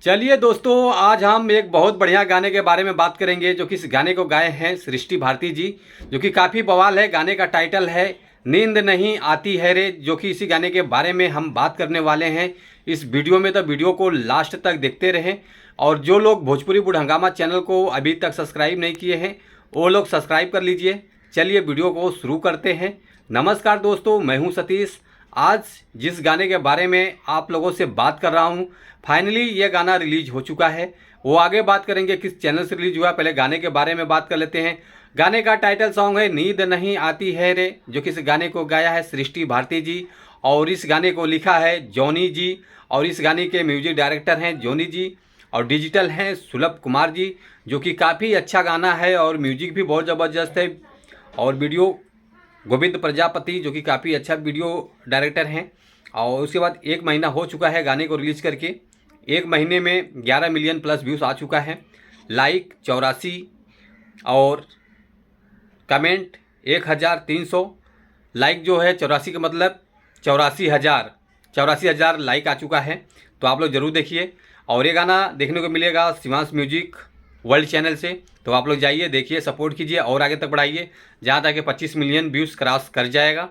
चलिए दोस्तों, आज हम एक बहुत बढ़िया गाने के बारे में बात करेंगे जो कि इस गाने को गाए हैं सृष्टि भारती जी, जो कि काफ़ी बवाल है। गाने का टाइटल है नींद नहीं आती है रे, जो कि इसी गाने के बारे में हम बात करने वाले हैं इस वीडियो में। तो वीडियो को लास्ट तक देखते रहें। और जो लोग भोजपुरी बुढ़ हंगामा चैनल को अभी तक सब्सक्राइब नहीं किए हैं वो लोग सब्सक्राइब कर लीजिए। चलिए वीडियो को शुरू करते हैं। नमस्कार दोस्तों, मैं हूँ सतीश। आज जिस गाने के बारे में आप लोगों से बात कर रहा हूँ, फाइनली ये गाना रिलीज हो चुका है। वो आगे बात करेंगे किस चैनल से रिलीज हुआ, पहले गाने के बारे में बात कर लेते हैं। गाने का टाइटल सॉन्ग है नींद नहीं आती है रे, जो कि इस गाने को गाया है सृष्टि भारती जी और इस गाने को लिखा है जॉनी जी। और इस गाने के म्यूजिक डायरेक्टर हैं जॉनी जी और डिजिटल हैं सुलभ कुमार जी, जो कि काफ़ी अच्छा गाना है और म्यूजिक भी बहुत ज़बरदस्त है। और वीडियो गोविंद प्रजापति, जो कि काफ़ी अच्छा वीडियो डायरेक्टर हैं। और उसके बाद 1 महीना हो चुका है गाने को रिलीज़ करके। 1 महीने में 11 मिलियन प्लस व्यूज़ आ चुका है, लाइक 84 और कमेंट 1300। लाइक जो है 84 का मतलब 84,000 लाइक आ चुका है। तो आप लोग ज़रूर देखिए। और ये गाना देखने को मिलेगा शिवांश म्यूजिक वर्ल्ड चैनल से। तो आप लोग जाइए, देखिए, सपोर्ट कीजिए और आगे तक बढ़ाइए, जहाँ तक कि 25 मिलियन व्यूज़ क्रॉस कर जाएगा।